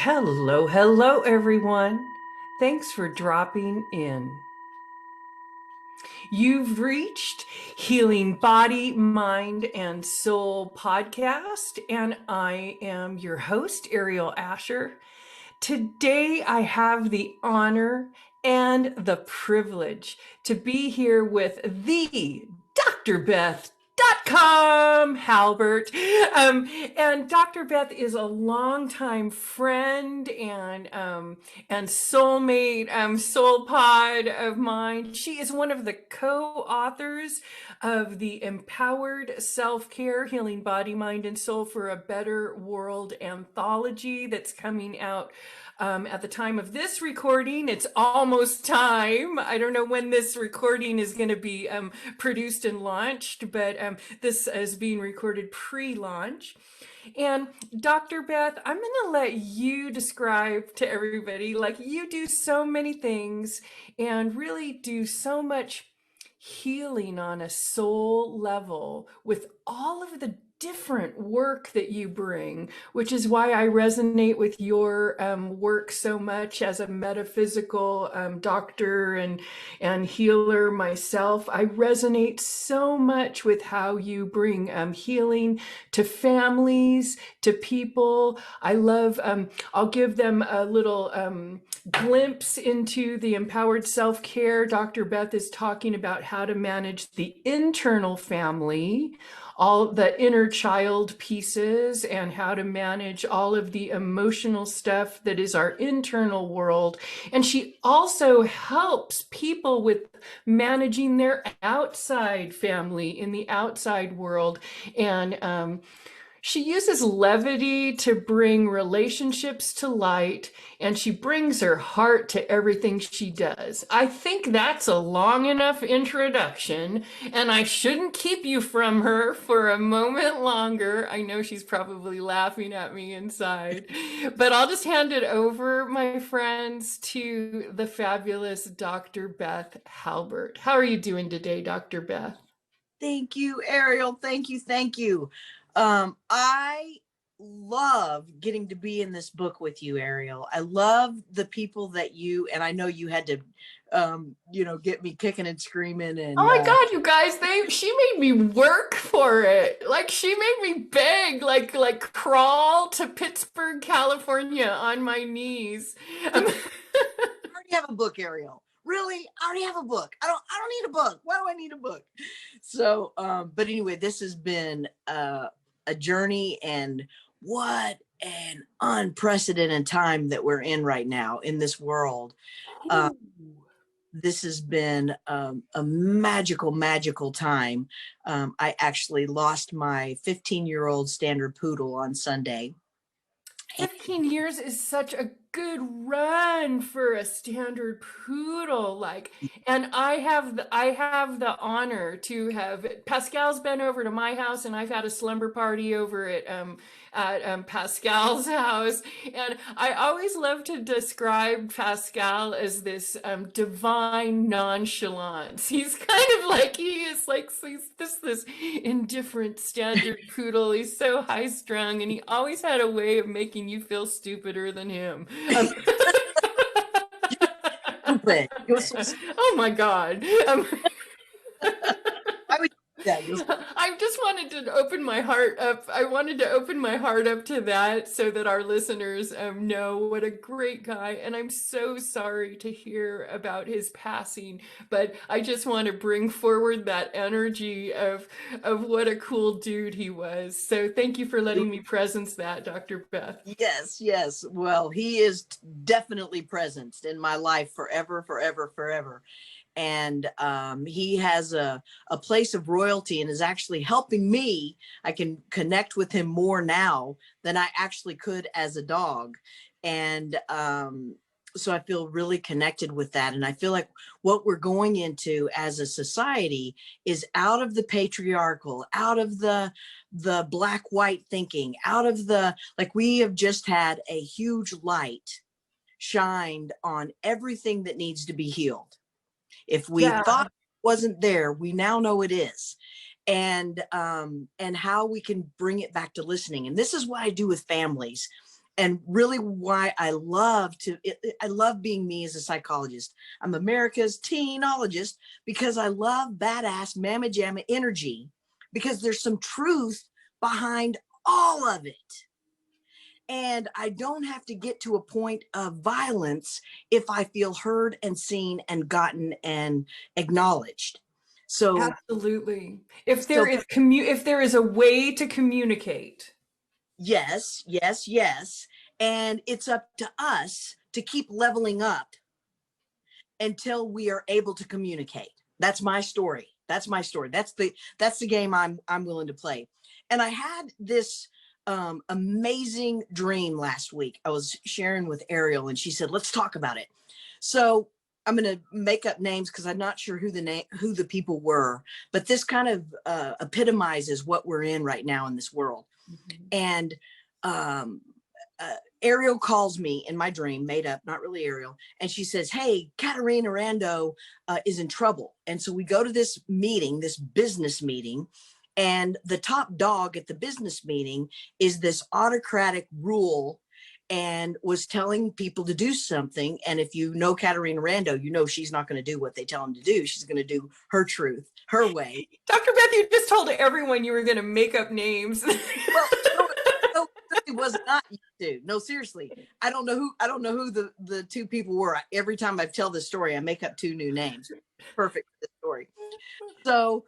Hello, hello, everyone. Thanks for dropping in. You've reached Healing Body, Mind, and Soul podcast, and I am your host, Ariel Asher. Today, I have the honor and the privilege to be here with the Dr. Beth.com Halbert. And Dr. Beth is a longtime friend and soulmate, soul pod of mine. She is one of the co-authors of the Empowered Self-Care Healing Body, Mind, and Soul for a Better World anthology that's coming out at the time of this recording. It's almost time. I don't know when this recording is going to be produced and launched, but this is being recorded pre-launch. And Dr. Beth, I'm going to let you describe to everybody, like, you do so many things and really do so much healing on a soul level with all of the different work that you bring, which is why I resonate with your work so much as a metaphysical doctor and healer myself. I resonate so much with how you bring healing to families, to people. I love, I'll give them a little glimpse into the empowered self-care. Dr. Beth is talking about how to manage the internal family, all the inner child pieces, and how to manage all of the emotional stuff that is our internal world. And she also helps people with managing their outside family in the outside world. And she uses levity to bring relationships to light, and she brings her heart to everything she does. I think that's a long enough introduction, and I shouldn't keep you from her for a moment longer. I know she's probably laughing at me inside, but I'll just hand it over, my friends, to the fabulous Dr. Beth Halbert. How are you doing today, Dr. Beth? Thank you, Ariel. Thank you. Thank you. I love getting to be in this book with you, Ariel. I love the people that you, and I know you had to, get me kicking and screaming Oh and, my God, you guys, she made me work for it. Like, she made me beg, like crawl to Pittsburgh, California on my knees. I already have a book, Ariel. Really? I already have a book. I don't need a book. Why do I need a book? So, but anyway, this has been a journey, and what an unprecedented time that we're in right now in this world. This has been a magical time. I actually lost my 15-year-old standard poodle on Sunday. 15 years is such a good run for a standard poodle. And I have the honor to have Pascal's been over to my house, and I've had a slumber party over at Pascal's house. And I always love to describe Pascal as this divine nonchalance. He's kind of like, he's just this indifferent standard poodle. He's so high strung, and he always had a way of making you feel stupider than him. Stupid. Oh my God. I would do that. I just wanted to open my heart up. I wanted to open my heart up to that so that our listeners know what a great guy. And I'm so sorry to hear about his passing, but I just want to bring forward that energy of what a cool dude he was. So thank you for letting me presence that, Dr. Beth. Yes. Well, he is definitely present in my life forever. And he has a place of royalty and is actually helping me. I can connect with him more now than I actually could as a dog. And so I feel really connected with that. And I feel like what we're going into as a society is out of the patriarchal, out of the black-white thinking, out of like we have just had a huge light shined on everything that needs to be healed. If we thought it wasn't there, we now know it is. And how we can bring it back to listening. And this is what I do with families. And really why I love being me as a psychologist. I'm America's teenologist because I love badass mamma jamma energy, because there's some truth behind all of it. And I don't have to get to a point of violence if I feel heard and seen and gotten and acknowledged. So, Absolutely. If there so is if there is a way to communicate. yes, yes, yes. And it's up to us to keep leveling up until we are able to communicate. That's my story. That's my story. That's the game I'm willing to play. And I had this amazing dream last week. I was sharing with Ariel, and she said, "Let's talk about it." So I'm going to make up names because I'm not sure who the people were, but this kind of epitomizes what we're in right now in this world. Mm-hmm. And um, Ariel calls me in my dream, made up, not really Ariel, and she says, "Hey, Katarina Rando is in trouble." And so we go to this meeting, this business meeting, and the top dog at the business meeting is this autocratic rule, and was telling people to do something. And if you know Katarina Rando, you know she's not going to do what they tell them to do. She's going to do her truth, her way. Dr. Beth, you just told everyone you were going to make up names. Well, no, it was not you two. No, seriously. I don't know who the two people were. Every time I tell this story, I make up two new names. Perfect for the story. So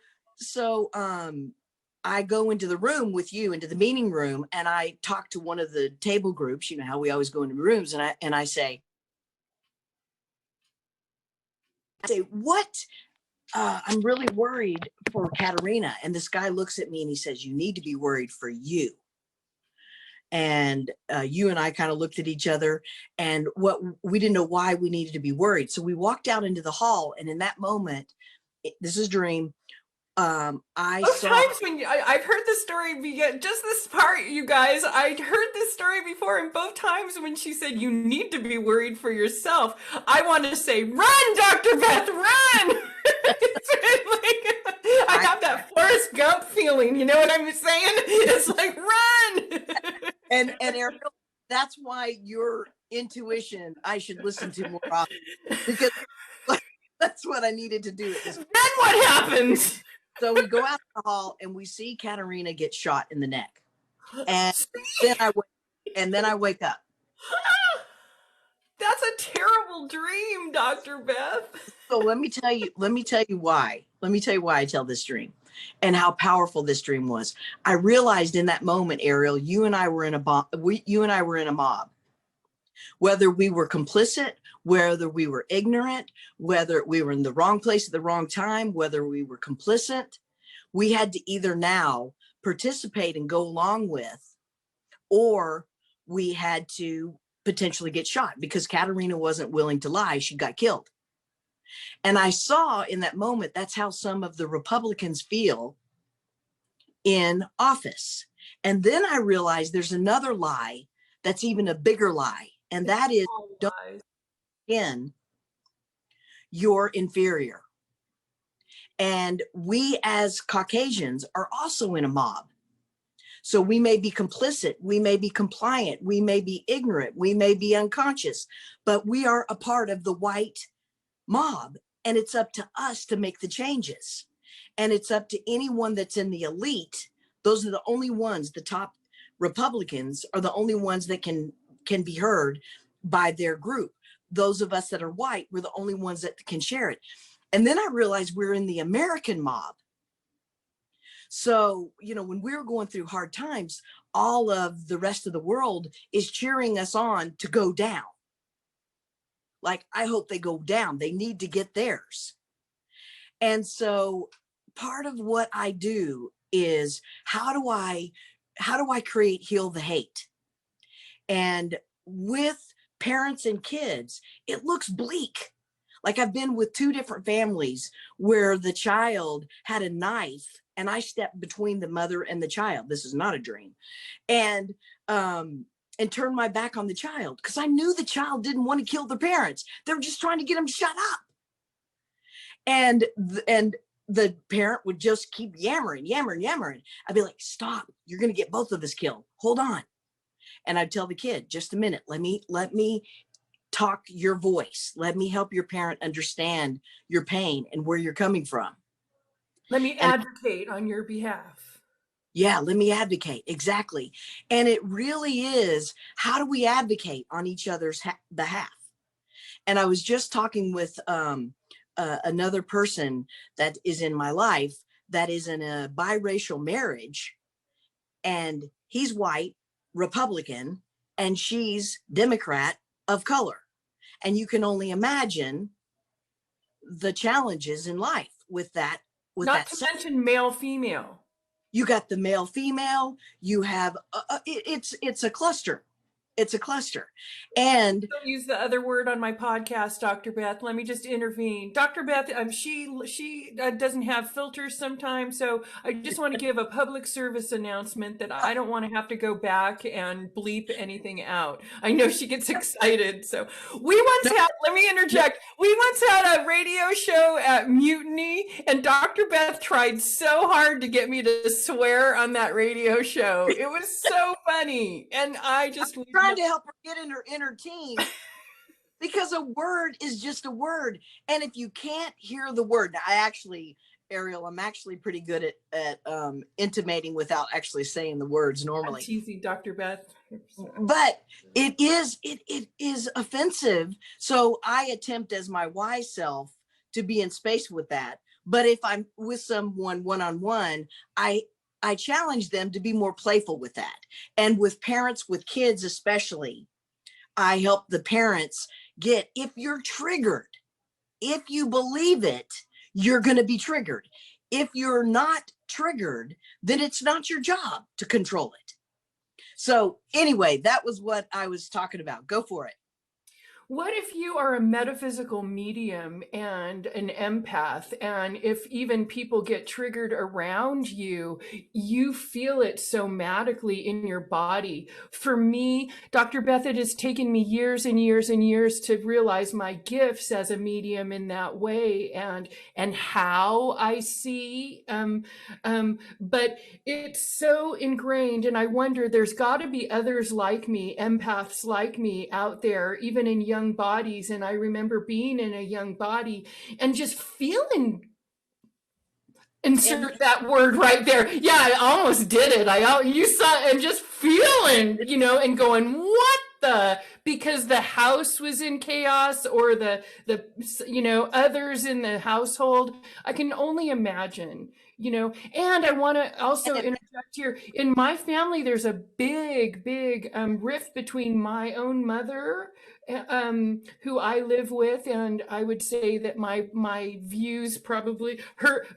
I go into the room with you, into the meeting room, and I talk to one of the table groups. You know how we always go into rooms, and I say, "What? I'm really worried for Katarina." And this guy looks at me and he says, "You need to be worried for you." And you and I kind of looked at each other, and we didn't know why we needed to be worried. So we walked out into the hall, and in that moment, this is dream. Most times when I've heard this story, just this part, you guys, I heard this story before, and both times when she said you need to be worried for yourself, I want to say, "Run, Dr. Beth, run!" I have that Forrest Gump feeling. You know what I'm saying? It's like, run. And Ariel, that's why your intuition I should listen to more often, because that's what I needed to do. Then what happens? So we go out the hall and we see Katarina get shot in the neck, and then I wake up. That's a terrible dream, Dr. Beth. So let me tell you why. Let me tell you why I tell this dream and how powerful this dream was. I realized in that moment, Ariel, you and I were in a mob. Whether we were complicit, whether we were ignorant, whether we were in the wrong place at the wrong time, whether we were complicit, we had to either now participate and go along with, or we had to potentially get shot, because Katarina wasn't willing to lie. She got killed. And I saw in that moment, that's how some of the Republicans feel in office. And then I realized there's another lie that's even a bigger lie. And that is, don't again, you're inferior. And we as Caucasians are also in a mob. So we may be complicit, we may be compliant, we may be ignorant, we may be unconscious, but we are a part of the white mob. And it's up to us to make the changes. And it's up to anyone that's in the elite. Those are the only ones, the top Republicans are the only ones that can be heard by their group. Those of us that are white, we're the only ones that can share it. And then I realized we're in the American mob. So, you know, when we're going through hard times, all of the rest of the world is cheering us on to go down. Like, I hope they go down. They need to get theirs. And so part of what I do is how do I create Heal the Hate? And with parents and kids, it looks bleak. Like, I've been with two different families where the child had a knife and I stepped between the mother and the child. This is not a dream. And turned my back on the child because I knew the child didn't want to kill their parents. They were just trying to get them to shut up. And the parent would just keep yammering. I'd be like, "Stop, you're going to get both of us killed. Hold on." And I'd tell the kid, just a minute, let me talk your voice. Let me help your parent understand your pain and where you're coming from. Let me And advocate on your behalf. yeah, let me advocate. Exactly. And it really is, how do we advocate on each other's behalf? And I was just talking with another person that is in my life that is in a biracial marriage, and he's white, Republican, and she's Democrat of color. And you can only imagine the challenges in life with that. Not to mention male female. You got the male female, you have it's a cluster. It's a cluster. And Don't use the other word on my podcast, Dr. Beth. Let me just intervene. Dr. Beth, she doesn't have filters sometimes, so I just want to give a public service announcement that I don't want to have to go back and bleep anything out. I know she gets excited. So we once had, let me interject, we once had a radio show at Mutiny, and Dr. Beth tried so hard to get me to swear on that radio show. It was so funny. And I just trying to help her get in her inner team, because a word is just a word. And if you can't hear the word, now Ariel, I'm actually pretty good at intimating without actually saying the words normally. I'm teasing Dr. Beth. But it is offensive. So I attempt as my wise self to be in space with that. But if I'm with someone one-on-one, I challenge them to be more playful with that. And with parents, with kids especially, I help the parents get, if you're triggered, if you believe it, you're going to be triggered. If you're not triggered, then it's not your job to control it. So anyway, that was what I was talking about. Go for it. What if you are a metaphysical medium and an empath, and if even people get triggered around you, you feel it somatically in your body? For me, Dr. Beth, it has taken me years and years and years to realize my gifts as a medium in that way, and how I see. But it's so ingrained, and I wonder, there's got to be others like me, empaths like me out there, even in young bodies. And I remember being in a young body and just feeling, insert that word right there. Yeah, I almost did it. You saw, and just feeling, and going, what the, because the house was in chaos, or the others in the household. I can only imagine, and I want to also interject here. In my family, there's a big rift between my own mother, who I live with, and I would say that my views probably,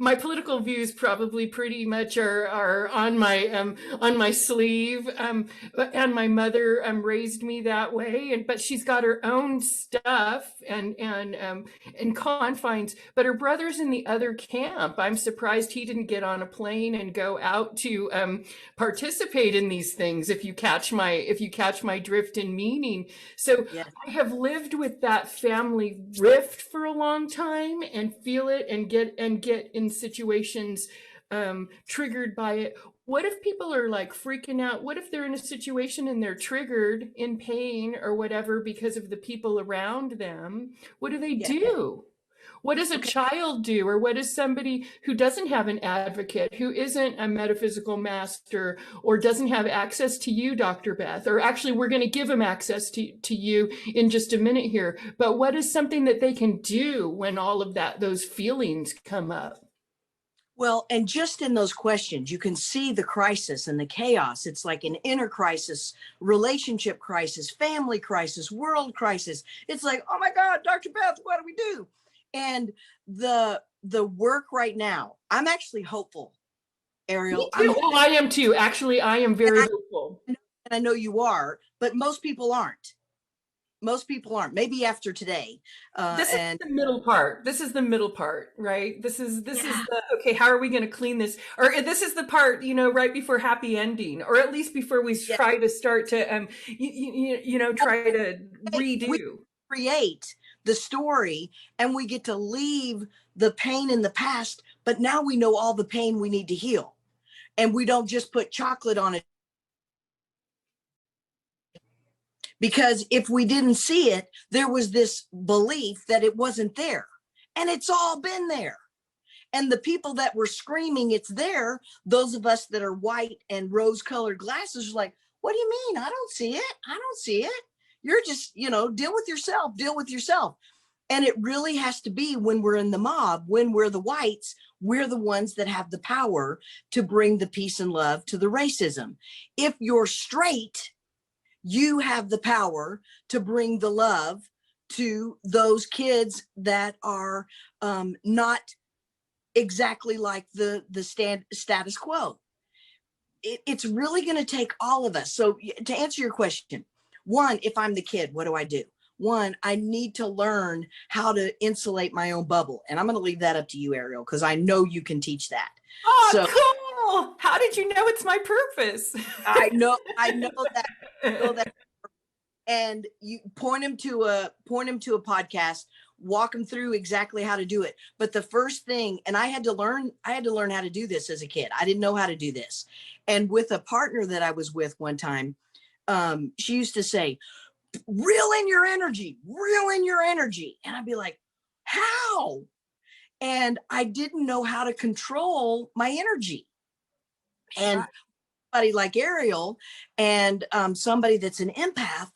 my political views probably pretty much are on my sleeve. And my mother raised me that way, but she's got her own stuff and confines. But her brother's in the other camp. I'm surprised he didn't get on a plane and go out to participate in these things. If you catch my drift and meaning. So yes. I have lived with that family rift for a long time and feel it and get in situations triggered by it. What if people are like freaking out? What if they're in a situation and they're triggered, in pain or whatever because of the people around them? What do they do? What does a child do? Or what does somebody who doesn't have an advocate, who isn't a metaphysical master, or doesn't have access to you, Dr. Beth? Or actually, we're going to give them access to you in just a minute here. But what is something that they can do when all of those feelings come up? Well, and just in those questions, you can see the crisis and the chaos. It's like an inner crisis, relationship crisis, family crisis, world crisis. It's like, oh my God, Dr. Beth, what do we do? And the work right now, I'm actually hopeful, Ariel. I am too. Actually, I am very hopeful. And I know you are, but most people aren't. Most people aren't. Maybe after today. This is the middle part. This is the middle part, right? This is the, okay, how are we going to clean this? Or this is the part, right before happy ending, or at least before we try to start to, try to redo. We create the story, and we get to leave the pain in the past, but now we know all the pain we need to heal. And we don't just put chocolate on it Because if we didn't see it, there was this belief that it wasn't there. And it's all been there. And the people that were screaming it's there, those of us that are white and rose-colored glasses, are like, what do you mean? I don't see it. I don't see it. You're just, deal with yourself, deal with yourself. And it really has to be when we're in the mob, when we're the whites, we're the ones that have the power to bring the peace and love to the racism. If you're straight, you have the power to bring the love to those kids that are not exactly like the status quo. It's really going to take all of us. So to answer your question, one, if I'm the kid, what do I do? One, I need to learn how to insulate my own bubble. And I'm going to leave that up to you, Ariel, because I know you can teach that. Oh, So cool. How did you know it's my purpose? I know that. And you point him to a podcast, walk him through exactly how to do it. But the first thing, and I had to learn how to do this as a kid. I didn't know how to do this. And with a partner that I was with one time, she used to say, reel in your energy, reel in your energy. And I'd be like, how? And I didn't know how to control my energy. And somebody like Ariel and somebody that's an empath,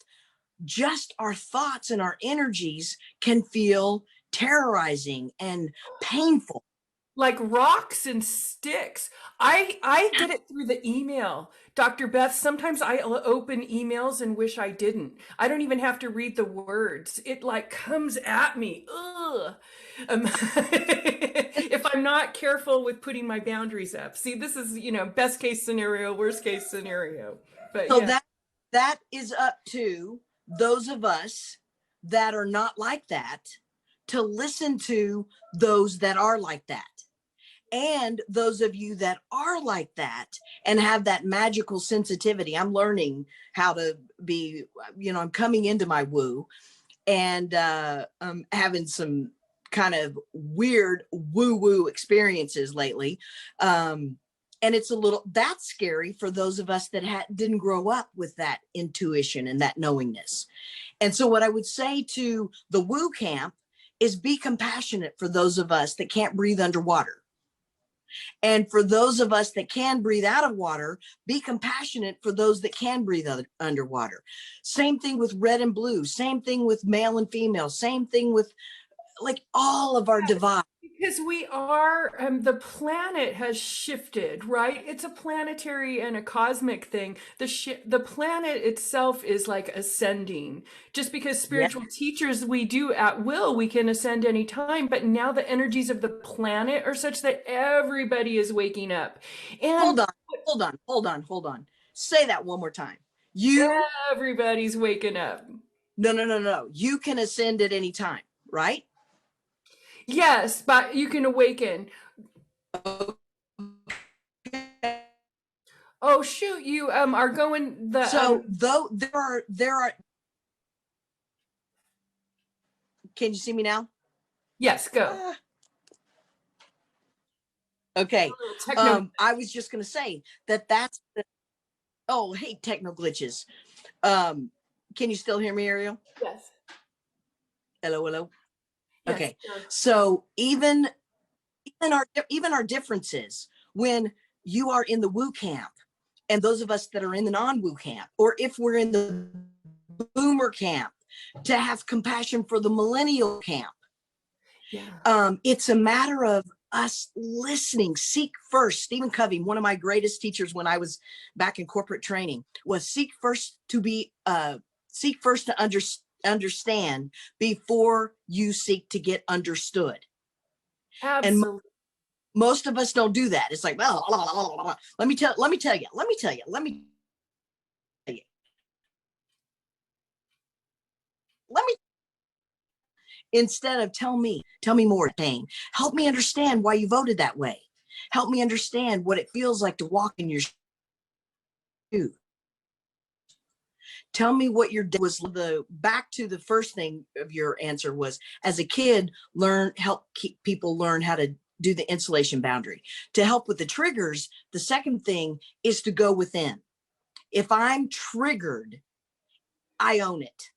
just our thoughts and our energies can feel terrorizing and painful. Like rocks and sticks. I did it through the email. Dr. Beth, sometimes I open emails and wish I didn't. I don't even have to read the words. It like comes at me. Ugh. If I'm not careful with putting my boundaries up. See, this is, best case scenario, worst case scenario. But So yeah. that is up to those of us that are not like that to listen to those that are like that. And those of you that are like that and have that magical sensitivity, I'm learning how to be, I'm coming into my woo and I'm having some kind of weird woo-woo experiences lately. And it's that's scary for those of us that didn't grow up with that intuition and that knowingness. And so what I would say to the woo camp is be compassionate for those of us that can't breathe underwater. And for those of us that can breathe out of water, be compassionate for those that can breathe underwater. Same thing with red and blue, same thing with male and female, same thing with like all of our divides. Because we are, the planet has shifted, right? It's a planetary and a cosmic thing. The planet itself is like ascending. Just because Yes. spiritual teachers we do at will, we can ascend anytime. But now the energies of the planet are such that everybody is waking up. And Hold on. Say that one more time. everybody's waking up. No. You can ascend at any time, right? Yes, but you can awaken. Oh shoot, you are going the So though there are can you see me now? yes, go. Okay. Techno. I was just gonna say that's oh, hey, techno glitches. Can you still hear me, Ariel? Yes. Hello. Yes. Okay. So even our differences when you are in the woo camp and those of us that are in the non-woo camp, or if we're in the boomer camp, to have compassion for the millennial camp. Yeah. It's a matter of us listening. Seek first. Stephen Covey, one of my greatest teachers when I was back in corporate training, was seek first to understand before you seek to get understood. And Absolutely. most of us don't do that. It's like, well, let me tell you. Instead of tell me more, Dane. Help me understand why you voted that way. Help me understand what it feels like to walk in your shoes. Tell me what your day was. Back to the first thing of your answer was, as a kid, help people learn how to do the insulation boundary. To help with the triggers, the second thing is to go within. If I'm triggered, I own it.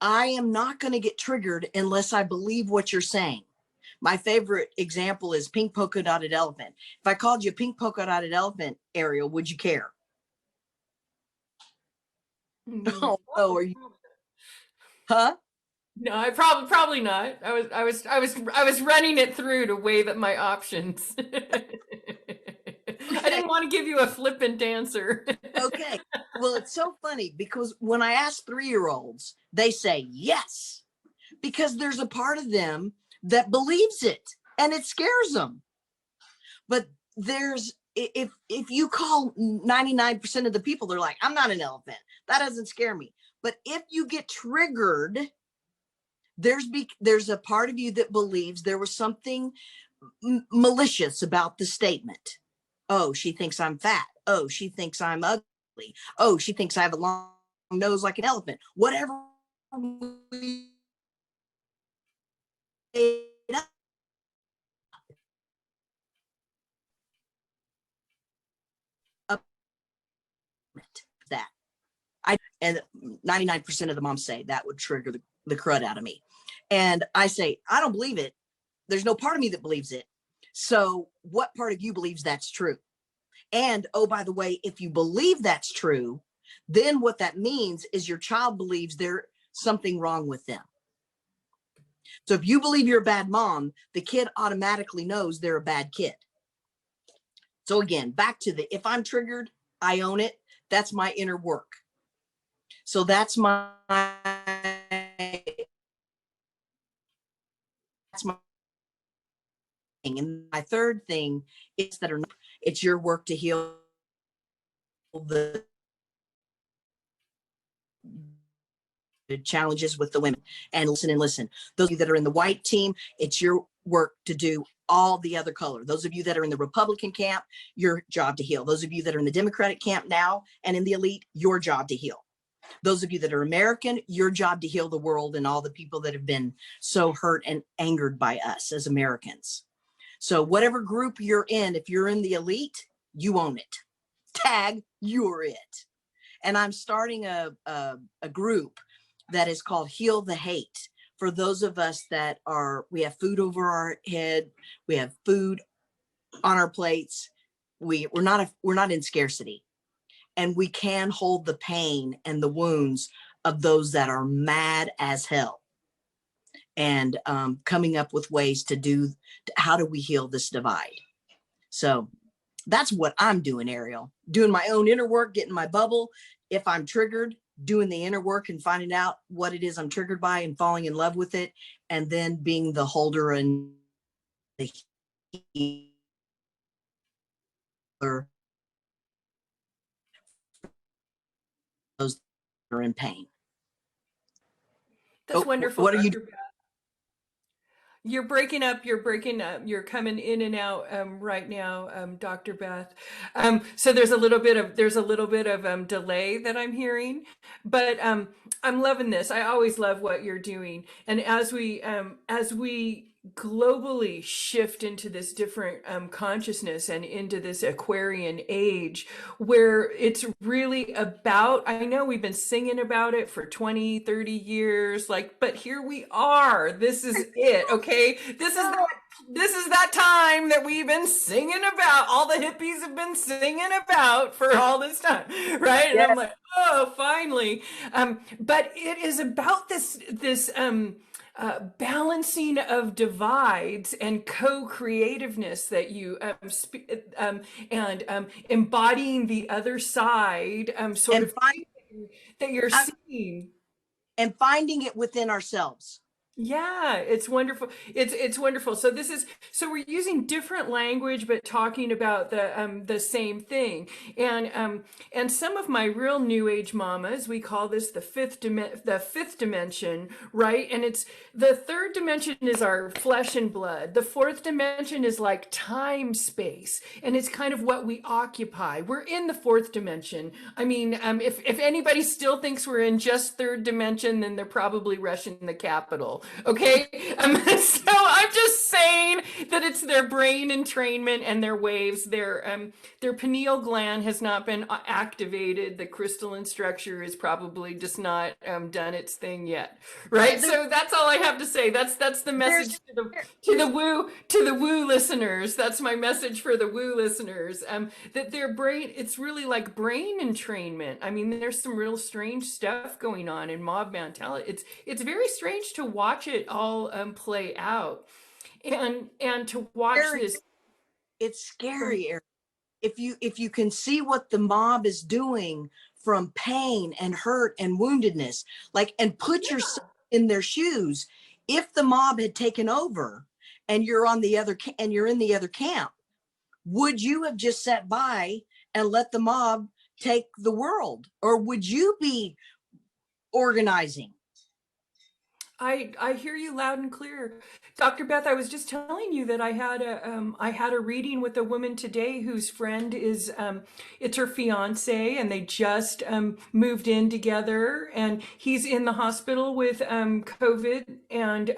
I am not going to get triggered unless I believe what you're saying. My favorite example is pink polka dotted elephant. If I called you a pink polka dotted elephant, Ariel, would you care? Oh no, are you? Huh? No, I probably not. I was running it through to weigh that my options. I Okay. didn't want to give you a flippant answer. Okay. Well, it's so funny because when I ask 3-year-olds, they say yes, because there's a part of them that believes it and it scares them. But there's, if you call 99% of the people, they're like, I'm not an elephant. That doesn't scare me. But if you get triggered, there's a part of you that believes there was something malicious about the statement. Oh, she thinks I'm fat. Oh, she thinks I'm ugly. Oh, she thinks I have a long nose like an elephant. Whatever we made up that. And 99% of the moms say that would trigger the crud out of me. And I say, I don't believe it. There's no part of me that believes it. So what part of you believes that's true? And oh, by the way, if you believe that's true, then what that means is your child believes there's something wrong with them. So if you believe you're a bad mom, the kid automatically knows they're a bad kid. So again, back to the, if I'm triggered, I own it. That's my inner work. So that's my thing. And my third thing is that it's your work to heal the challenges with the women, and listen. Those of you that are in the white team, it's your work to do all the other color. Those of you that are in the Republican camp, your job to heal. Those of you that are in the Democratic camp now and in the elite, your job to heal. Those of you that are American, your job to heal the world and all the people that have been so hurt and angered by us as Americans. So whatever group you're in, if you're in the elite, you own it. Tag, you're it. And I'm starting a group that is called Heal the Hate. For those of us that we have food over our head, we have food on our plates, we're not in scarcity. And we can hold the pain and the wounds of those that are mad as hell. And coming up with ways to how do we heal this divide? So that's what I'm doing, Ariel. Doing my own inner work, getting my bubble. If I'm triggered, doing the inner work and finding out what it is I'm triggered by and falling in love with it. And then being the holder and the healer, those that are in pain. That's wonderful, What are you Dr. Beth. You're breaking up. You're coming in and out right now, Dr. Beth. So there's a little bit of delay that I'm hearing, but I'm loving this. I always love what you're doing, and as we globally shift into this different consciousness and into this Aquarian age where it's really about, I know we've been singing about it for 20, 30 years, like, but here we are. This is it. Okay. This is that time that we've been singing about. All the hippies have been singing about for all this time. Right. And I'm like, oh, finally. But it is about this balancing of divides and co-creativeness that you and embodying the other side sort of that you're seeing and finding it within ourselves. Yeah, it's wonderful. It's wonderful. So we're using different language but talking about the same thing. And some of my real new age mamas, we call this the fifth dimension, right? And it's the third dimension is our flesh and blood. The fourth dimension is like time space, and it's kind of what we occupy. We're in the fourth dimension. I mean, if anybody still thinks we're in just third dimension, then they're probably rushing the Capitol. Okay, so I'm just saying that it's their brain entrainment and their waves. Their pineal gland has not been activated. The crystalline structure is probably just not done its thing yet, right? Well, So that's all I have to say. That's the message there's to the woo listeners. That's my message for the woo listeners. That their brain, it's really like brain entrainment. I mean, there's some real strange stuff going on in mob mentality. It's very strange to watch it all play out, and to watch scary. this. It's scary, Eric. If you can see what the mob is doing from pain and hurt and woundedness, like, and put yourself in their shoes. If the mob had taken over and you're on the other and you're in the other camp, would you have just sat by and let the mob take the world, or would you be organizing? I hear you loud and clear, Dr. Beth. I was just telling you that I had a reading with a woman today whose friend is it's her fiance, and they just moved in together, and he's in the hospital with COVID, and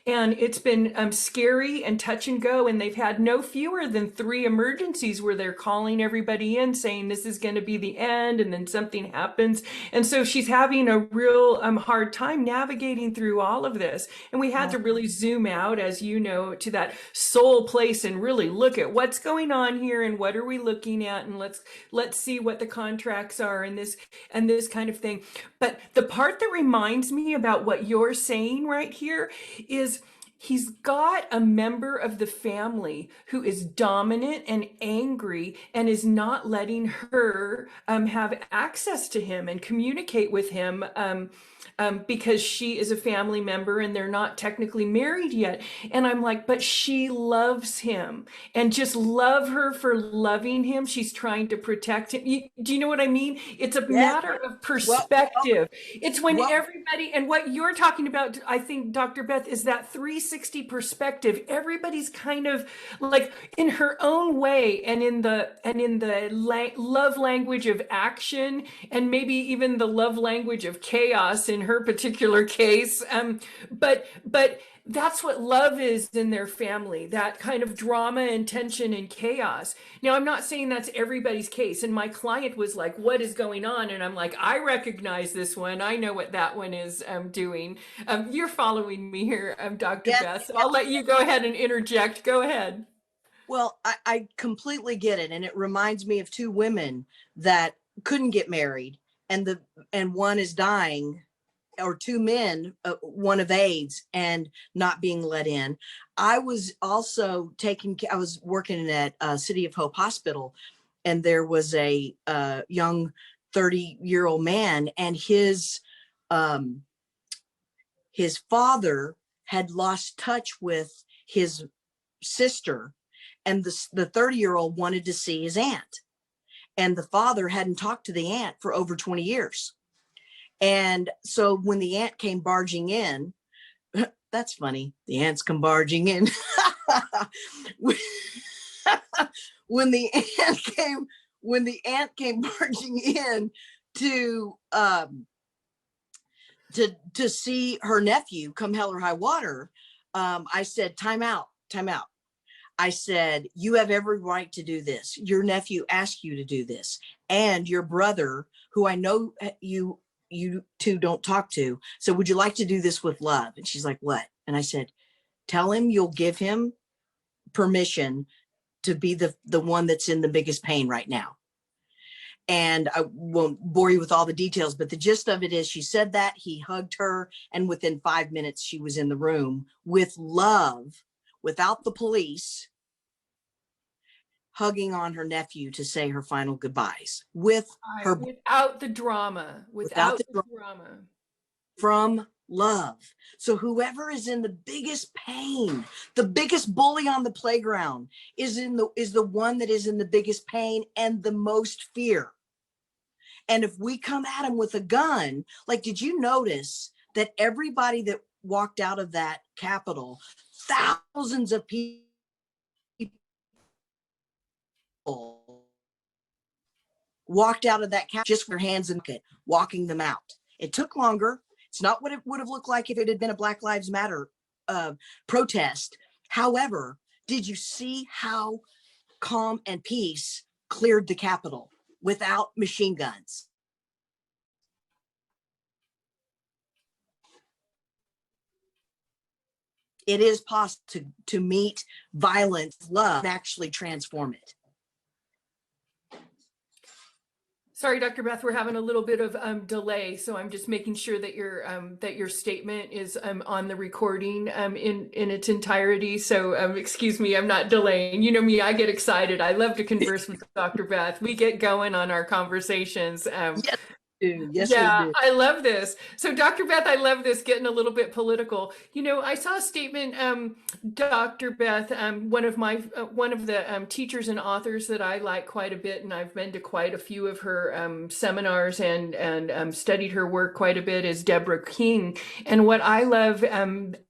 it's been scary and touch and go, and they've had no fewer than 3 emergencies where they're calling everybody in saying this is going to be the end, and then something happens, and so she's having a real hard time navigating through all of this. And we had to really zoom out, as you know, to that soul place and really look at what's going on here and what are we looking at, and let's see what the contracts are and this kind of thing. But the part that reminds me about what you're saying right here is he's got a member of the family who is dominant and angry and is not letting her have access to him and communicate with him, because she is a family member and they're not technically married yet. And I'm like, but she loves him, and just love her for loving him. She's trying to protect him. Do you know what I mean? It's a matter of perspective. It's when everybody, and what you're talking about, I think, Dr. Beth, is that 360 perspective. Everybody's kind of like in her own way, and in the love language of action, and maybe even the love language of chaos in her particular case. But that's what love is in their family, that kind of drama and tension and chaos. Now, I'm not saying that's everybody's case. And my client was like, what is going on? And I'm like, I recognize this one. I know what that one is doing. You're following me here, Dr. Beth. So I'll let you go ahead and interject. Go ahead. Well, I completely get it. And it reminds me of 2 women that couldn't get married, and one is dying, or 2 men, one of AIDS and not being let in. I was also I was working at City of Hope Hospital, and there was a young 30-year-old man, and his father had lost touch with his sister, and the 30-year-old wanted to see his aunt, and the father hadn't talked to the aunt for over 20 years. And so when the aunt came barging in, that's funny, the ants come barging in. when the ant came barging in to see her nephew, come hell or high water, I said, time out. I said, you have every right to do this. Your nephew asked you to do this, and your brother, who I know you 2 don't talk to. So would you like to do this with love? And she's like, what? And I said, tell him you'll give him permission to be the one that's in the biggest pain right now. And I won't bore you with all the details, but the gist of it is, she said that, he hugged her, and within 5 minutes she was in the room with love, without the police, hugging on her nephew to say her final goodbyes, without the drama, from love. So whoever is in the biggest pain, the biggest bully on the playground is the one that is in the biggest pain and the most fear. And if we come at him with a gun, like, did you notice that everybody that walked out of that Capitol, thousands of people walked out of that Capitol just with their hands in the pocket, walking them out? It took longer. It's not what it would have looked like if it had been a Black Lives Matter protest However, did you see how calm and peace cleared the Capitol without machine guns? It is possible to meet violence, love, and actually transform it. Sorry, Dr. Beth, we're having a little bit of delay, so I'm just making sure that your statement is on the recording in its entirety. So excuse me, I'm not delaying. You know me, I get excited. I love to converse with Dr. Beth. We get going on our conversations. Yes, we do. Yes, we Yeah, do. I love this. So, Dr. Beth, I love this getting a little bit political. You know, I saw a statement, Dr. Beth, one of the teachers and authors that I like quite a bit, and I've been to quite a few of her seminars and studied her work quite a bit, is Deborah King. And what I love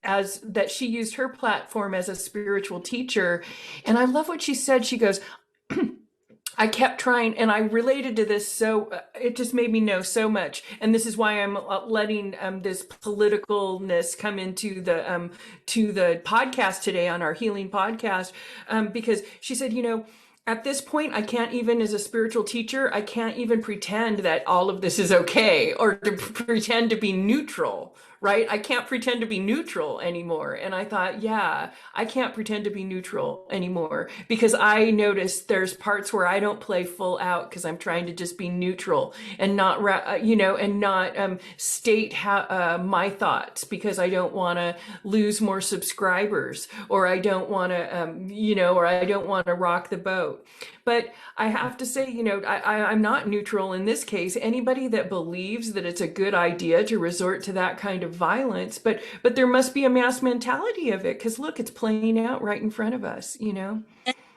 as that she used her platform as a spiritual teacher, and I love what she said. She goes, I kept trying, and I related to this, so it just made me know so much. And this is why I'm letting this politicalness come into the podcast today on our healing podcast, because she said, you know, at this point, I can't even, as a spiritual teacher, I can't even pretend that all of this is okay, or to pretend to be neutral, right? I can't pretend to be neutral anymore. And I thought, yeah, I can't pretend to be neutral anymore, because I noticed there's parts where I don't play full out because I'm trying to just be neutral and not, and not state my thoughts, because I don't want to lose more subscribers, or I don't want to, or I don't want to rock the boat. But I have to say, I'm not neutral in this case. Anybody that believes that it's a good idea to resort to that kind of violence, but there must be a mass mentality of it, because look, it's playing out right in front of us,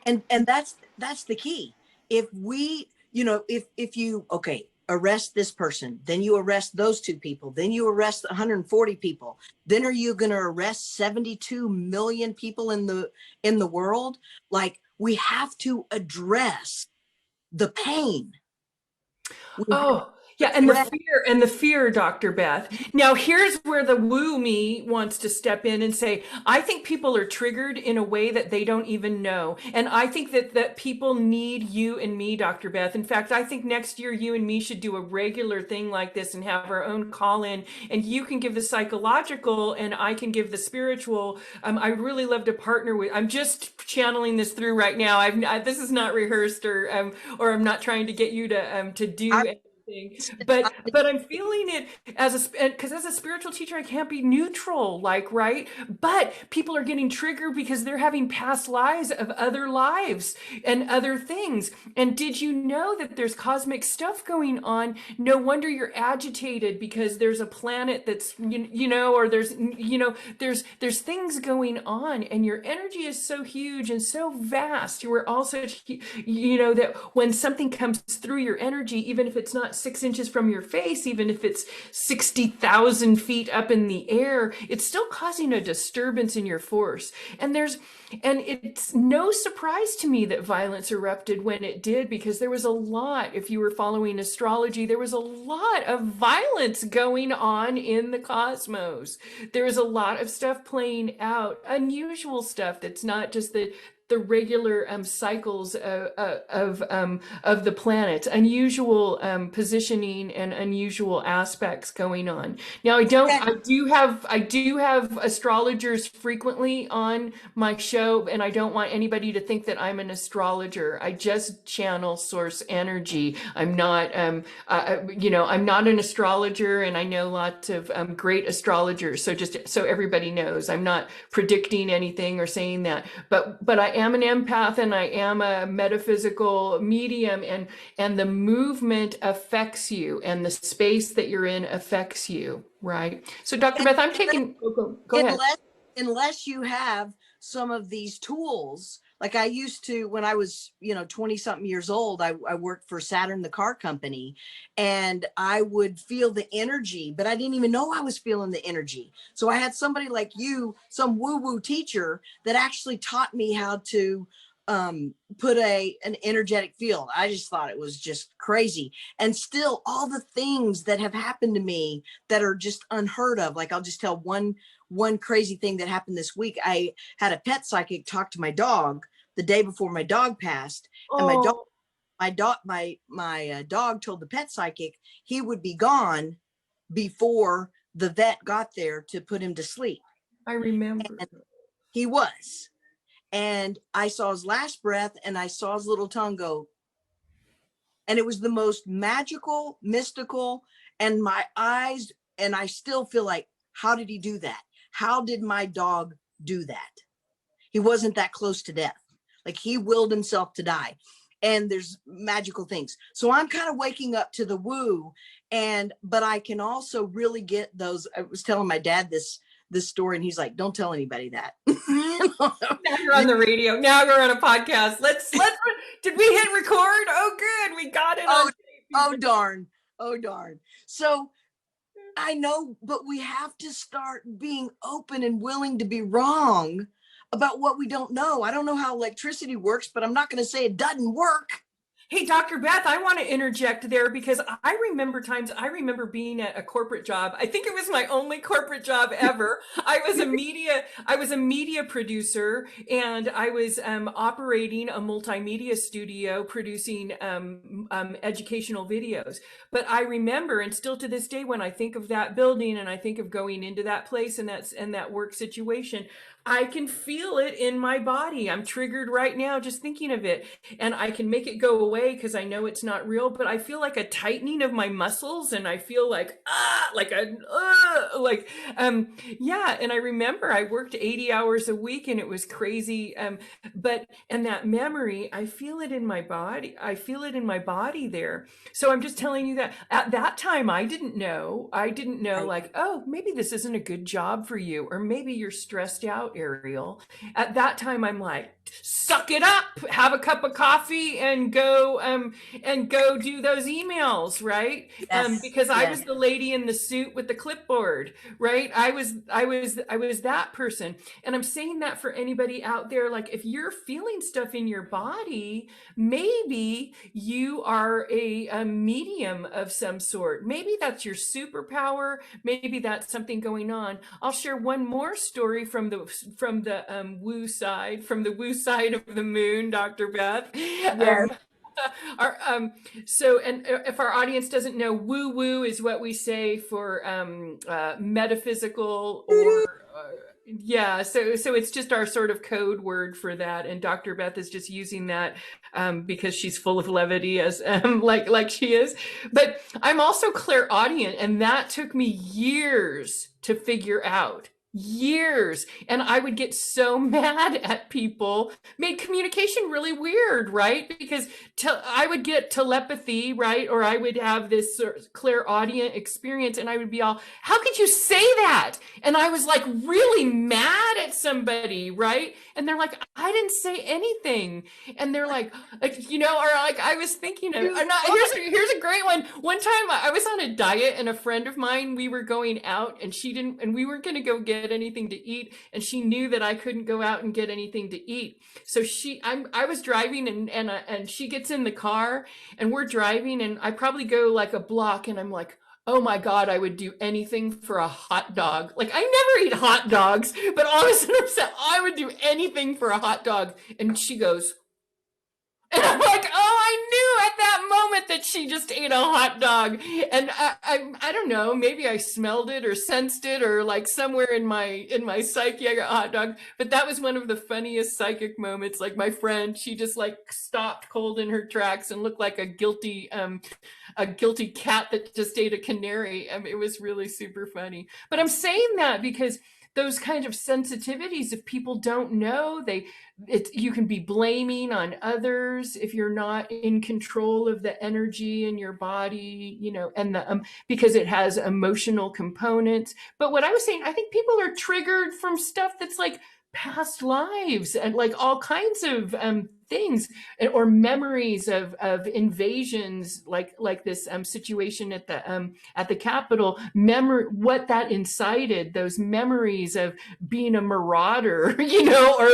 And that's the key. If we, if you, okay, arrest this person, then you arrest those two people, then you arrest 140 people, then are you going to arrest 72 million people in the world? Like, we have to address the pain. Oh, yeah, and the fear, Dr. Beth. Now, here's where the woo me wants to step in and say, I think people are triggered in a way that they don't even know. And I think that people need you and me, Dr. Beth. In fact, I think next year you and me should do a regular thing like this and have our own call in, and you can give the psychological and I can give the spiritual. I really love to partner with, I'm just channeling this through right now. This is not rehearsed, or I'm not trying to get you to do anything, but I'm feeling it because as a spiritual teacher, I can't be neutral, like, right? But people are getting triggered because they're having past lives of other lives and other things. And did you know that there's cosmic stuff going on? No wonder you're agitated, because there's a planet that's, or there's things going on, and your energy is so huge and so vast. You are also, that when something comes through your energy, even if it's not 6 inches from your face, even if it's 60,000 feet up in the air, it's still causing a disturbance in your force. And it's no surprise to me that violence erupted when it did, because there was a lot, if you were following astrology, there was a lot of violence going on in the cosmos. There was a lot of stuff playing out, unusual stuff that's not just the regular cycles of the planets, unusual positioning and unusual aspects going on. Now, I do have astrologers frequently on my show, and I don't want anybody to think that I'm an astrologer. I just channel source energy. I'm not, I'm not an astrologer, and I know lots of great astrologers. So just so everybody knows, I'm not predicting anything or saying that, but I am an empath, and I am a metaphysical medium, and the movement affects you, and the space that you're in affects you, right? So, Dr. Beth, I'm taking, go ahead. Unless you have some of these tools, like I used to, when I was, 20 something years old, I worked for Saturn, the car company, and I would feel the energy, but I didn't even know I was feeling the energy. So I had somebody like you, some woo-woo teacher, that actually taught me how to put an energetic field. I just thought it was just crazy. And still, all the things that have happened to me that are just unheard of, like I'll just tell one one crazy thing that happened this week. I had a pet psychic talk to my dog the day before my dog passed, and Oh, my dog told the pet psychic he would be gone before the vet got there to put him to sleep. I remember. And he was. And I saw his last breath and I saw his little tongue go. And it was the most magical, mystical, and my eyes, and I still feel like, how did he do that? How did my dog do that? He wasn't that close to death. Like, he willed himself to die. And there's magical things. So I'm kind of waking up to the woo. But I can also really get those. I was telling my dad this story, and he's like, don't tell anybody that. Now you're on the radio. Now you're on a podcast. Let's did we hit record? Oh good. We got it on tape. Oh darn. So I know, but we have to start being open and willing to be wrong about what we don't know. I don't know how electricity works, but I'm not going to say it doesn't work. Hey, Dr. Beth, I want to interject there because I remember being at a corporate job. I think it was my only corporate job ever. I was a media producer, and I was operating a multimedia studio producing educational videos. But I remember, and still to this day, when I think of that building and I think of going into that place and that work situation, I can feel it in my body. I'm triggered right now just thinking of it, and I can make it go away because I know it's not real, but I feel like a tightening of my muscles, and I feel like, yeah. And I remember I worked 80 hours a week, and it was crazy. And that memory, I feel it in my body. I feel it in my body there. So I'm just telling you that at that time, I didn't know like, oh, maybe this isn't a good job for you, or maybe you're stressed out, Ariel. At that time, I'm like, suck it up, have a cup of coffee, and go do those emails, right? Yes, Because I yes. was the lady in the suit with the clipboard, right? I was that person. And I'm saying that for anybody out there, like, if you're feeling stuff in your body, maybe you are a medium of some sort. Maybe that's your superpower. Maybe that's something going on. I'll share one more story from the woo side of the moon, Dr. Beth. Yes. If our audience doesn't know, woo woo is what we say for metaphysical, or yeah, so it's just our sort of code word for that, and Dr. Beth is just using that because she's full of levity, as like she is. But I'm also clairaudient, and that took me years to figure out. Years. And I would get so mad at people, made communication really weird, right? Because I would get telepathy, right? Or I would have this sort of clairaudient experience, and I would be all, how could you say that? And I was like really mad at somebody, right? And they're like, I didn't say anything. And they're like, or like, I was thinking of, here's a great one. One time I was on a diet, and a friend of mine, we were going out, and we weren't going to go get anything to eat, and she knew that I couldn't go out and get anything to eat. So I was driving, and she gets in the car, and we're driving, and I probably go like a block, and I'm like, oh my God, I would do anything for a hot dog. Like, I never eat hot dogs, but all of a sudden I would do anything for a hot dog. And she goes, and I'm like, oh, I knew at that moment that she just ate a hot dog. And I don't know, maybe I smelled it or sensed it, or like somewhere in my psyche I got a hot dog. But that was one of the funniest psychic moments. Like, my friend, she just like stopped cold in her tracks and looked like a guilty cat that just ate a canary. It was really super funny. But I'm saying that because those kind of sensitivities, if people don't know, you can be blaming on others if you're not in control of the energy in your body, and because it has emotional components. But what I was saying, I think people are triggered from stuff that's like past lives, and like all kinds of things, or memories of invasions, like this situation at the Capitol. What that incited, those memories of being a marauder, or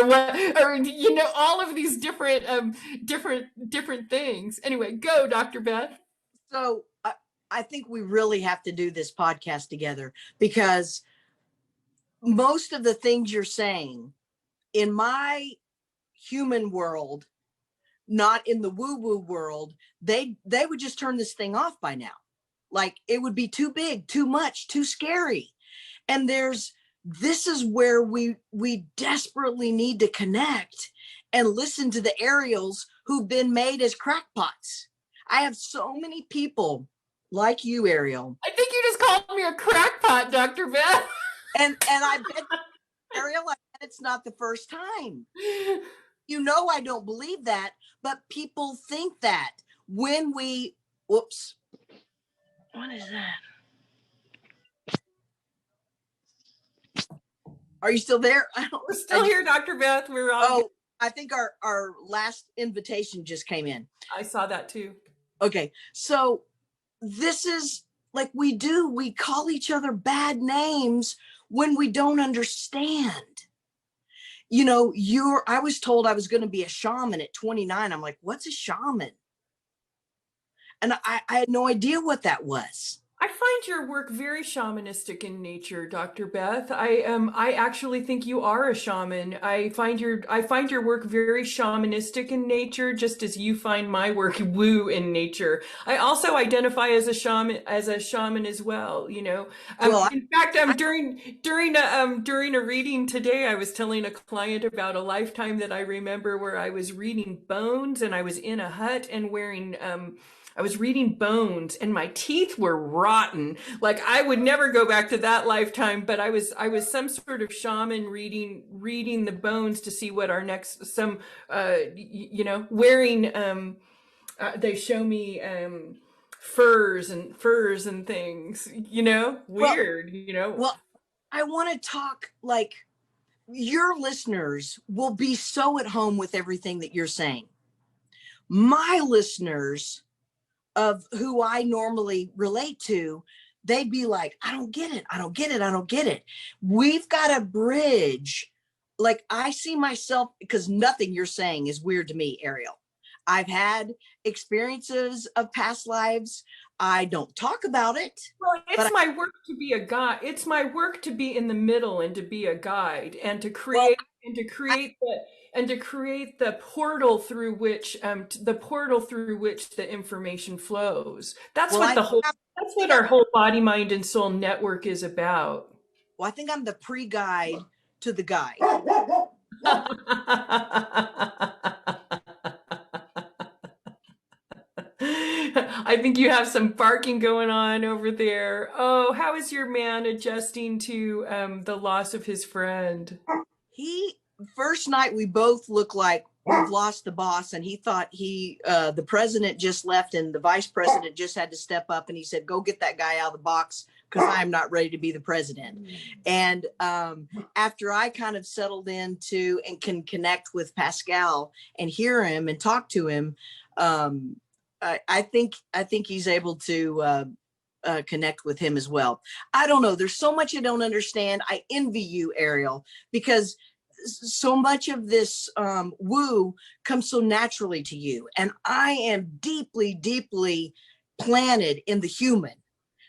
all of these different things. Anyway, go, Dr. Beth. So I think we really have to do this podcast together, because most of the things you're saying in my human world, not in the woo woo world, they would just turn this thing off by now. Like it would be too big, too much, too scary. And this is where we desperately need to connect and listen to the Ariels who've been made as crackpots. I have so many people like you, Ariel. I think you just called me a crackpot, Dr. Beth. And I bet, Ariel, I bet it's not the first time. You know, I don't believe that, but people think that when we, whoops, what is that? Are you still there? We're still here, Dr. Beth. We're all good. I think our last invitation just came in. I saw that too. Okay, so this is like we call each other bad names when we don't understand. You know, I was told I was going to be a shaman at 29. I'm like, what's a shaman? And I had no idea what that was. I find your work very shamanistic in nature, Dr. Beth. I actually think you are a shaman. I find your work very shamanistic in nature, just as you find my work woo in nature. I also identify as a shaman as well. You know, in fact, during a reading today, I was telling a client about a lifetime that I remember where I was reading bones and I was in a hut and wearing I was reading bones and my teeth were rotten. Like I would never go back to that lifetime, but I was some sort of shaman reading the bones to see what our next wearing they show me furs and things, weird, Well, I want to talk like your listeners will be so at home with everything that you're saying. My listeners of who I normally relate to, they'd be like, I don't get it. I don't get it. I don't get it. We've got a bridge. Like I see myself, because nothing you're saying is weird to me, Ariel. I've had experiences of past lives. I don't talk about it. Well, it's my work to be a guide. It's my work to be in the middle and to be a guide and to create the portal through which the information flows. That's what our whole body, mind, and soul network is about. Well, I think I'm the pre-guide to the guide. I think you have some barking going on over there. Oh, how is your man adjusting to the loss of his friend? First night we both look like we've lost the boss, and he thought the president just left and the vice president just had to step up, and he said, go get that guy out of the box because I'm not ready to be the president. And after I kind of settled into and can connect with Pascal and hear him and talk to him, I think he's able to connect with him as well. I don't know. There's so much I don't understand. I envy you, Ariel, because so much of this woo comes so naturally to you. And I am deeply, deeply planted in the human,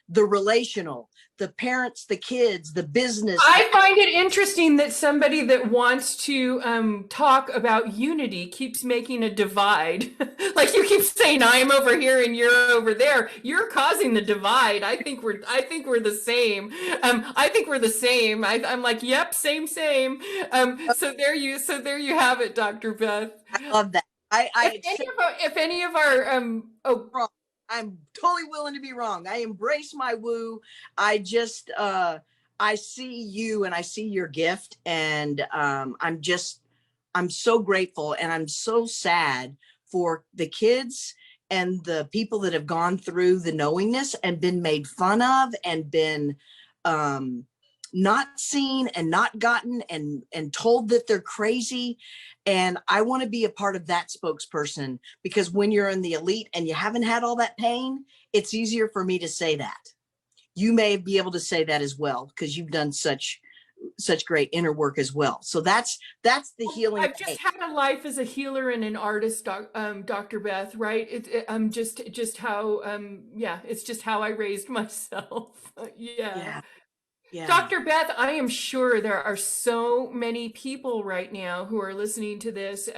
the relational, the parents, the kids, the business. I find it interesting that somebody that wants to talk about unity keeps making a divide. Like you keep saying, I'm over here and you're over there. You're causing the divide. I think we're the same. I think we're the same. I'm like, yep, same. So there you have it, Dr. Beth. I love that. If any of our I'm totally willing to be wrong. I embrace my woo. I just, I see you and I see your gift, and I'm so grateful, and I'm so sad for the kids and the people that have gone through the knowingness and been made fun of and been not seen and not gotten and told that they're crazy. And I want to be a part of that spokesperson, because when you're in the elite and you haven't had all that pain, it's easier for me to say that. You may be able to say that as well, because you've done such great inner work as well. So that's the healing. I've just had a life as a healer and an artist, Dr. Beth, right? It's just how I raised myself. Yeah. Yeah. Dr. Beth, I am sure there are so many people right now who are listening to this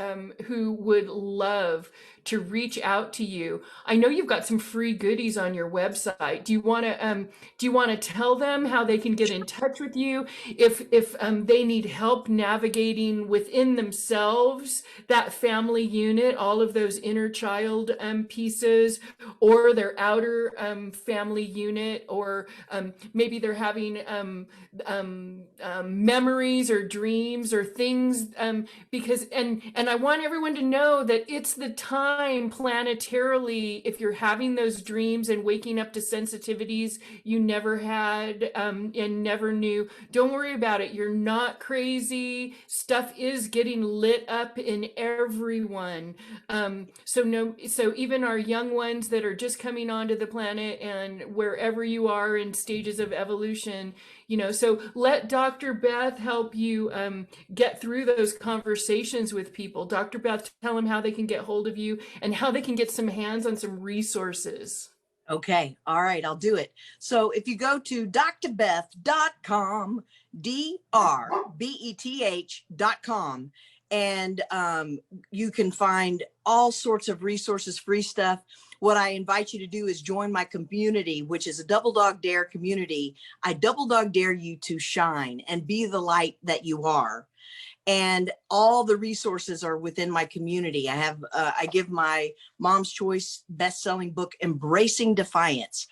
who would love to reach out to you. I know you've got some free goodies on your website. Do you want to tell them how they can get in touch with you if they need help navigating within themselves that family unit, all of those inner child pieces, or their outer family unit, or maybe they're having memories or dreams or things, because and I want everyone to know that it's the time planetarily, if you're having those dreams and waking up to sensitivities you never had, and never knew, don't worry about it. You're not crazy. Stuff is getting lit up in everyone. So even our young ones that are just coming onto the planet, and wherever you are in stages of evolution, so let Dr. Beth help you get through those conversations with people. Dr. Beth, tell them how they can get hold of you and how they can get some hands on some resources. Okay. All right. I'll do it. So if you go to drbeth.com, DRBETH.com, and you can find all sorts of resources, free stuff. What I invite you to do is join my community, which is a Double Dog Dare community. I double dog dare you to shine and be the light that you are. And all the resources are within my community. I give my Mom's Choice best-selling book, Embracing Defiance,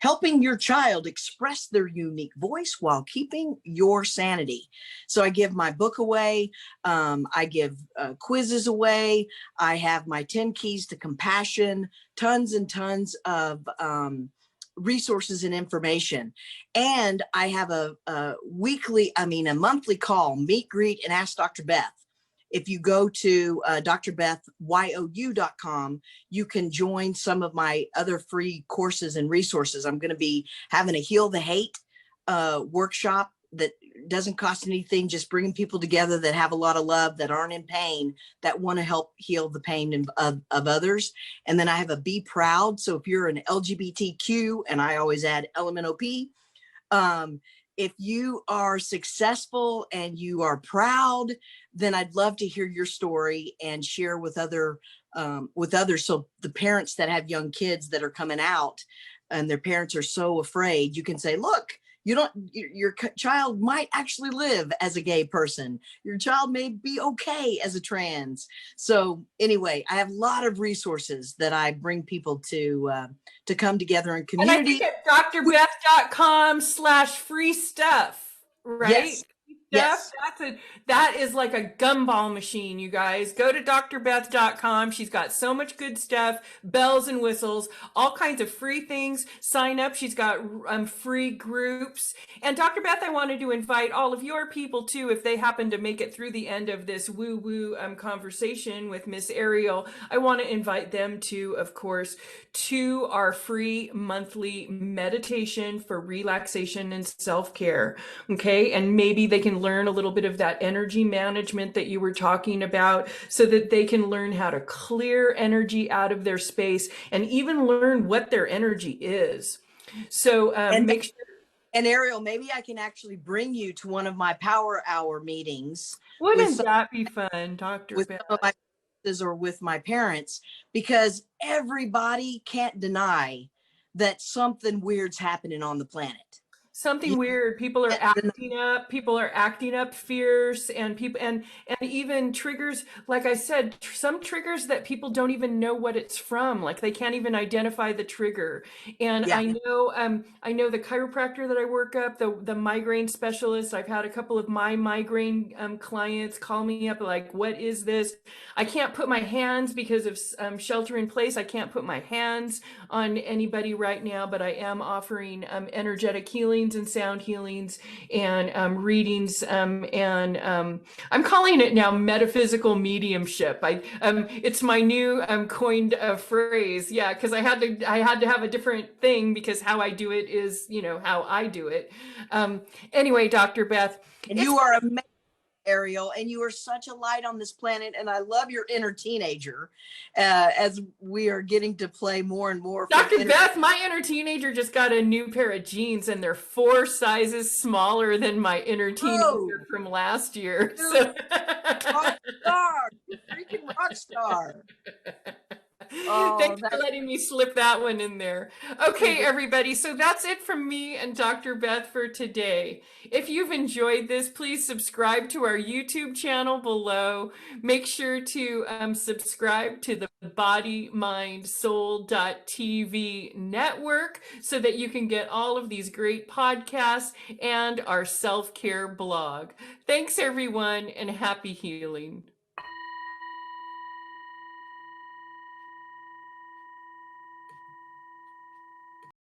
helping your child express their unique voice while keeping your sanity. So I give my book away. I give quizzes away. I have my 10 keys to compassion, tons and tons of resources and information. And I have a monthly call, meet, greet, and ask Dr. Beth. If you go to drbethyou.com, you can join some of my other free courses and resources. I'm going to be having a Heal the Hate workshop that doesn't cost anything, just bringing people together that have a lot of love, that aren't in pain, that want to help heal the pain of others. And then I have a Be Proud. So if you're an LGBTQ, and I always add LMNOP, if you are successful and you are proud, then I'd love to hear your story and share with others. So the parents that have young kids that are coming out and their parents are so afraid, you can say, look, your child might actually live as a gay person. Your child may be okay as a trans. So anyway, I have a lot of resources that I bring people to come together in community. And I think at drbeth.com/free stuff, right? Yes. Stuff. Yes. That is like a gumball machine, you guys. Go to drbeth.com. She's got so much good stuff, bells and whistles, all kinds of free things. Sign up. She's got free groups. And Dr. Beth, I wanted to invite all of your people too, if they happen to make it through the end of this woo-woo conversation with Miss Ariel. I want to invite them to, of course, to our free monthly meditation for relaxation and self-care. Okay. And maybe they can learn a little bit of that energy management that you were talking about, so that they can learn how to clear energy out of their space and even learn what their energy is. So make sure. And Ariel, maybe I can actually bring you to one of my power hour meetings. Wouldn't that be fun, Dr. With Beth? some of my or with my parents, because everybody can't deny that something weird's happening on the planet. Something weird. People are acting up. People are acting up fierce, and people and even triggers. Like I said, some triggers that people don't even know what it's from. Like they can't even identify the trigger. And Yeah. I know the chiropractor that I work up, the migraine specialist. I've had a couple of my migraine clients call me up like, "What is this? I can't put my hands because of shelter in place. I can't put my hands on anybody right now, but I am offering energetic healings and sound healings and readings, and I'm calling it now metaphysical mediumship. It's my new coined phrase, yeah, because I had to have a different thing, because how I do it is how I do it. Anyway, Dr. Beth, And you are amazing Ariel, and you are such a light on this planet. And I love your inner teenager, as we are getting to play more and more from Dr. Beth, my inner teenager just got a new pair of jeans, and they're 4 sizes smaller than my inner Whoa, teenager from last year. dude, So rock star, you freaking rock star. Oh, thanks for that's letting me slip that one in there. Okay, everybody. So that's it from me and Dr. Beth for today. If you've enjoyed this, please subscribe to our YouTube channel below. Make sure to subscribe to the BodyMindSoul.tv network so that you can get all of these great podcasts and our self-care blog. Thanks, everyone, and happy healing.